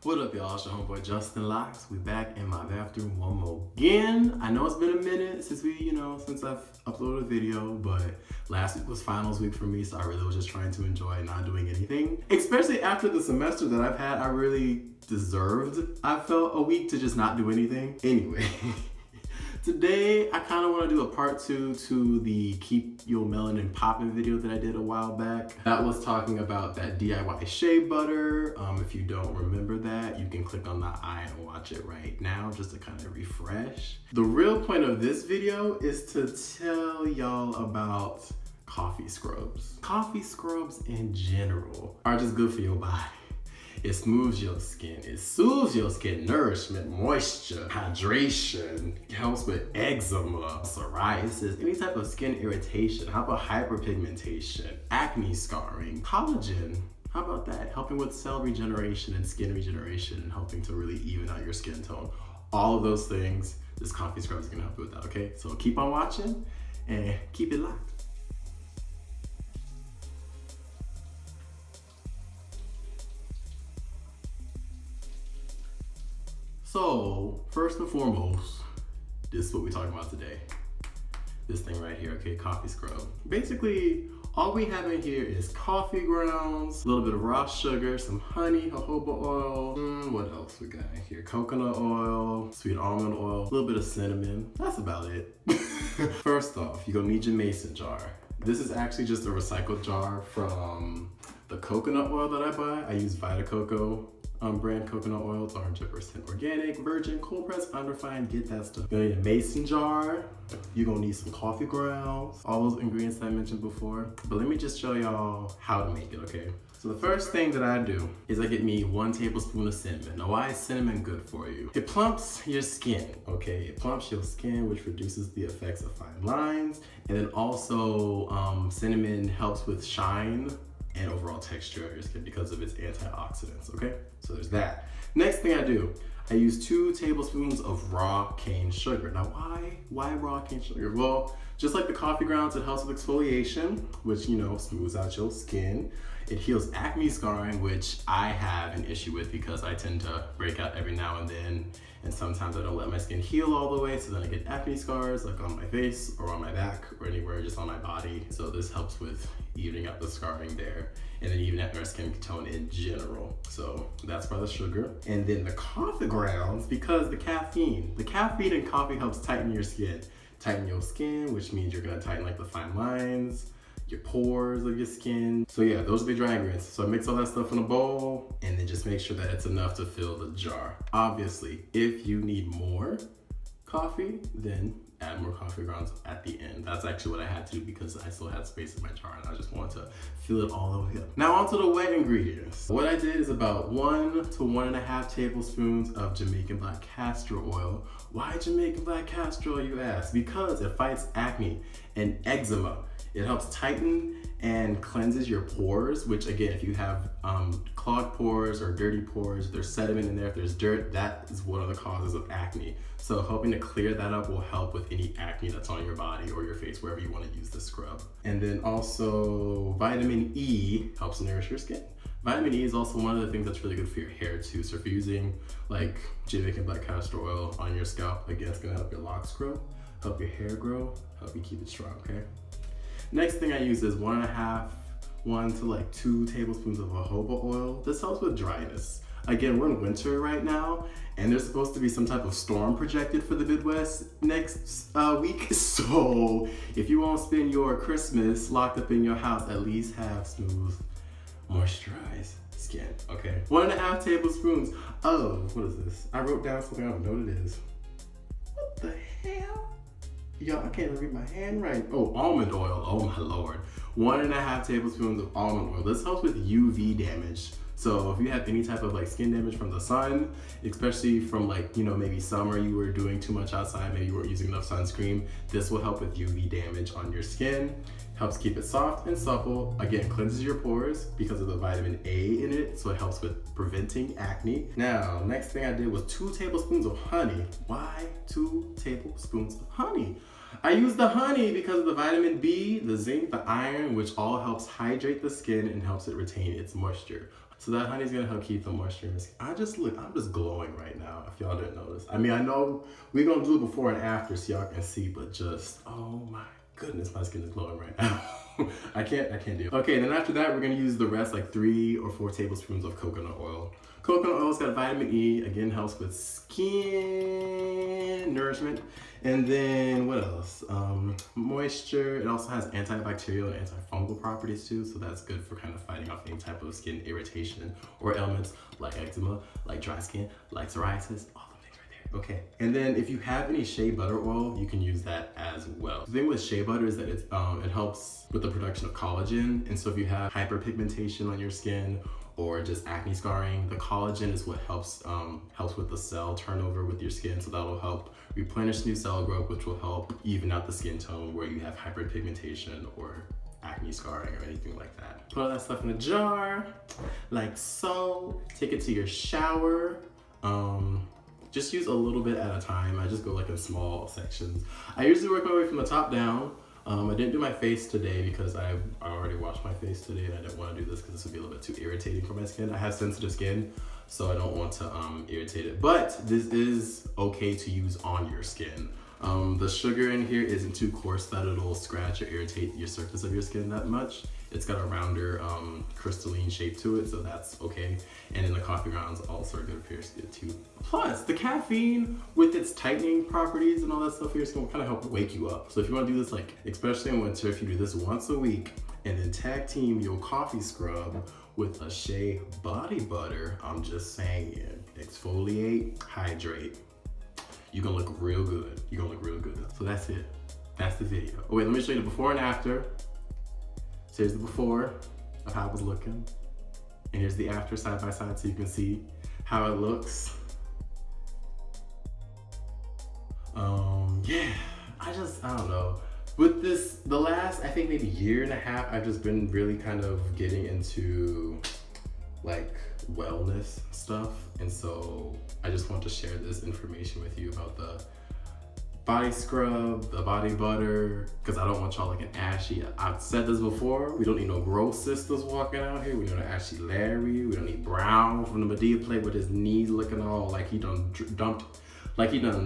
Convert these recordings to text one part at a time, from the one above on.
What up, y'all? It's your homeboy Justin Locks. We back in my bathroom one more again. I know it's been a minute since since I've uploaded a video, but last week was finals week for me, so I really was just trying to enjoy not doing anything. Especially after the semester that I've had, I really deserved, I felt, a week to just not do anything. Anyway. Today, I kind of want to do a part 2 to the Keep Your Melanin Poppin video that I did a while back. That was talking about that DIY shea butter. If you don't remember that, you can click on the eye and watch it right now just to kind of refresh. The real point of this video is to tell y'all about coffee scrubs. Coffee scrubs in general are just good for your body. It smooths your skin, it soothes your skin, nourishment, moisture, hydration, helps with eczema, psoriasis, any type of skin irritation. How about hyperpigmentation, acne scarring, collagen? How about that? Helping with cell regeneration and skin regeneration and helping to really even out your skin tone. All of those things, this coffee scrub is gonna help you with that, okay? So keep on watching and keep it locked. So, first and foremost, this is what we're talking about today. This thing right here, okay, coffee scrub. Basically, all we have in here is coffee grounds, a little bit of raw sugar, some honey, jojoba oil, what else we got in here? Coconut oil, sweet almond oil, a little bit of cinnamon. That's about it. First off, you're gonna need your mason jar. This is actually just a recycled jar from the coconut oil that I buy. I use Vita Coco brand coconut oil. It's 100% organic, virgin, cold pressed, unrefined. Get that stuff. You're gonna need a mason jar. You're gonna need some coffee grounds, all those ingredients that I mentioned before. But let me just show y'all how to make it, okay? So the first thing that I do is I get me 1 tablespoon of cinnamon. Now, why is cinnamon good for you? It plumps your skin, okay? It plumps your skin, which reduces the effects of fine lines. And then also, cinnamon helps with shine and overall texture of your skin because of its antioxidants, okay? So there's that. Next thing I do, I use 2 tablespoons of raw cane sugar. Now why raw cane sugar? Well, just like the coffee grounds, it helps with exfoliation, which, smooths out your skin. It heals acne scarring, which I have an issue with because I tend to break out every now and then. And sometimes I don't let my skin heal all the way, so then I get acne scars like on my face or on my back or anywhere just on my body. So this helps with evening out the scarring there and then even out our skin tone in general. So that's by the sugar. And then the coffee grounds, because the caffeine in coffee helps tighten your skin. Tighten your skin, which means you're gonna tighten like the fine lines, your pores of your skin. So yeah, those are the dry ingredients. So I mix all that stuff in a bowl and then just make sure that it's enough to fill the jar. Obviously, if you need more coffee, then add more coffee grounds at the end. That's actually what I had to do because I still had space in my jar and I just wanted to fill it all the way up. Now onto the wet ingredients. What I did is about 1 to 1.5 tablespoons of Jamaican black castor oil. Why Jamaican black castor oil, you ask? Because it fights acne and eczema. It helps tighten and cleanses your pores, which again, if you have clogged pores or dirty pores, there's sediment in there, if there's dirt, that is one of the causes of acne. So helping to clear that up will help with any acne that's on your body or your face, wherever you want to use the scrub. And then also vitamin E helps nourish your skin. Vitamin E is also one of the things that's really good for your hair too. So if you're using like Jamaican black castor oil on your scalp, again, it's gonna help your locks grow, help your hair grow, help you keep it strong, okay? Next thing I use is 1 to 2 tablespoons of jojoba oil. This helps with dryness. Again, we're in winter right now, and there's supposed to be some type of storm projected for the Midwest next week. So if you won't spend your Christmas locked up in your house, at least have smooth, moisturized skin, okay? 1.5 tablespoons of, what is this? I wrote down something, I don't know what it is. What the hell? Y'all, I can't even read my handwriting. Oh, almond oil, oh my Lord. 1.5 tablespoons of almond oil. This helps with UV damage. So if you have any type of skin damage from the sun, especially from maybe summer, you were doing too much outside, maybe you weren't using enough sunscreen, this will help with UV damage on your skin. Helps keep it soft and supple. Again, cleanses your pores because of the vitamin A in it, so it helps with preventing acne. Now, next thing I did was 2 tablespoons of honey. Why 2 tablespoons of honey? I use the honey because of the vitamin B, the zinc, the iron, which all helps hydrate the skin and helps it retain its moisture. So that honey's gonna help keep the moisture in your skin. I'm just glowing right now, if y'all didn't notice. I mean, I know we're gonna do it before and after so y'all can see, but just, oh my goodness, my skin is glowing right now. I can't do it. Okay, then after that, we're gonna use the rest, like 3 or 4 tablespoons of coconut oil. Coconut oil's got vitamin E, again, helps with skin nourishment. And then what else? Moisture. It also has antibacterial and antifungal properties too, so that's good for kind of fighting off any type of skin irritation or ailments like eczema, like dry skin, like psoriasis, all the things right there. Okay, and then if you have any shea butter oil, you can use that as well. The thing with shea butter is that it helps with the production of collagen, and so if you have hyperpigmentation on your skin or just acne scarring, the collagen is what helps with the cell turnover with your skin, so that'll help replenish new cell growth, which will help even out the skin tone where you have hyperpigmentation or acne scarring or anything like that. Put all that stuff in a jar, like so. Take it to your shower. Just use a little bit at a time. I just go like in small sections. I usually work my way from the top down. I didn't do my face today because I already washed my face today and I didn't want to do this because this would be a little bit too irritating for my skin. I have sensitive skin, so I don't want to irritate it. But this is okay to use on your skin. The sugar in here isn't too coarse that it'll scratch or irritate your surface of your skin that much. It's got a rounder crystalline shape to it, so that's okay. And then the coffee grounds also are good for your skin too. Plus, the caffeine with its tightening properties and all that stuff for your skin will kind of help wake you up. So if you want to do this, like especially in winter, if you do this once a week and then tag team your coffee scrub with a shea body butter, I'm just saying, exfoliate, hydrate. You're gonna look real good. You're gonna look real good. So that's it. That's the video. Oh wait, let me show you the before and after. So here's the before of how it was looking. And here's the after side by side so you can see how it looks. Yeah, I don't know. With this, the last, I think maybe year and a half, I've just been really kind of getting into like wellness stuff. And so I just want to share this information with you about the body scrub, the body butter, because I don't want y'all looking ashy. I've said this before, we don't need no gross sisters walking out here. We don't need ashy Larry. We don't need Brown from the Medea plate with his knees looking all like he done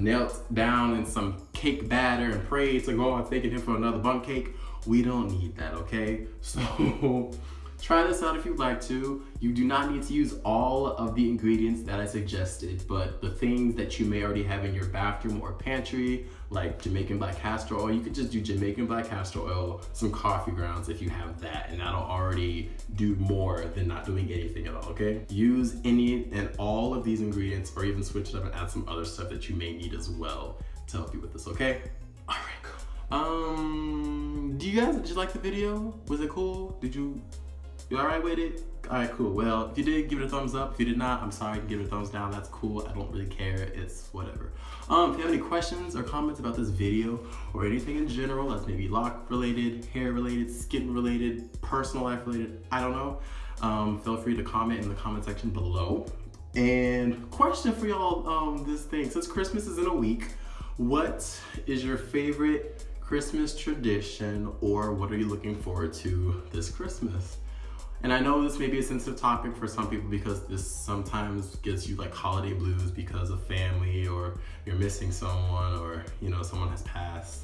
knelt down in some cake batter and prayed to God, thanking him for another bun cake. We don't need that, okay? So try this out if you'd like to. You do not need to use all of the ingredients that I suggested, but the things that you may already have in your bathroom or pantry, like Jamaican black castor oil, you could just do Jamaican black castor oil, some coffee grounds if you have that, and that'll already do more than not doing anything at all, okay? Use any and all of these ingredients, or even switch it up and add some other stuff that you may need as well to help you with this, okay? All right, cool. Did you like the video? Was it cool? You all right with it? All right, cool. Well, if you did, give it a thumbs up. If you did not, I'm sorry, give it a thumbs down. That's cool. I don't really care. It's whatever. If you have any questions or comments about this video or anything in general that's maybe lock related, hair related, skin related, personal life related, I don't know, feel free to comment in the comment section below. And question for y'all, this thing, since Christmas is in a week, what is your favorite Christmas tradition, or what are you looking forward to this Christmas? And I know this may be a sensitive topic for some people because this sometimes gives you like holiday blues because of family, or you're missing someone, or you know, someone has passed.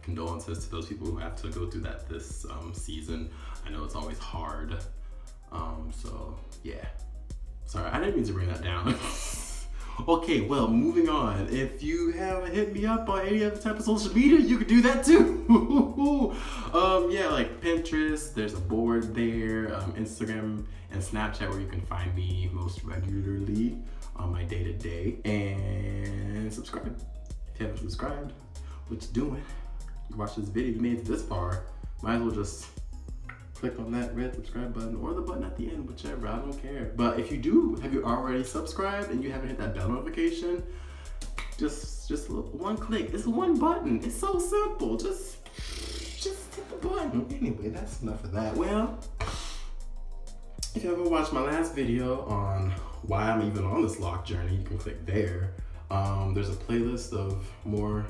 Condolences to those people who have to go through that this season. I know it's always hard. So yeah, sorry, I didn't mean to bring that down. Okay, well, moving on. If you haven't hit me up on any other type of social media, you can do that too. Yeah, like Pinterest, there's a board there, Instagram and Snapchat where you can find me most regularly on my day-to-day. And subscribe. If you haven't subscribed, what you doing? You watch this video, you made it this far, might as well just click on that red subscribe button or the button at the end, whichever, I don't care. But if you do, have you already subscribed and you haven't hit that bell notification, just one click. It's one button. It's so simple. Just hit the button. Anyway, that's enough of that. Well, if you haven't watched my last video on why I'm even on this lock journey, you can click there. There's a playlist of more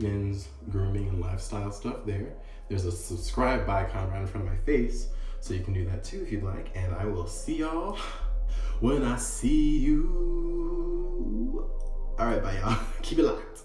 men's grooming and lifestyle stuff there. There's a subscribe icon right in front of my face. So you can do that too if you'd like. And I will see y'all when I see you. All right, bye y'all. Keep it locked.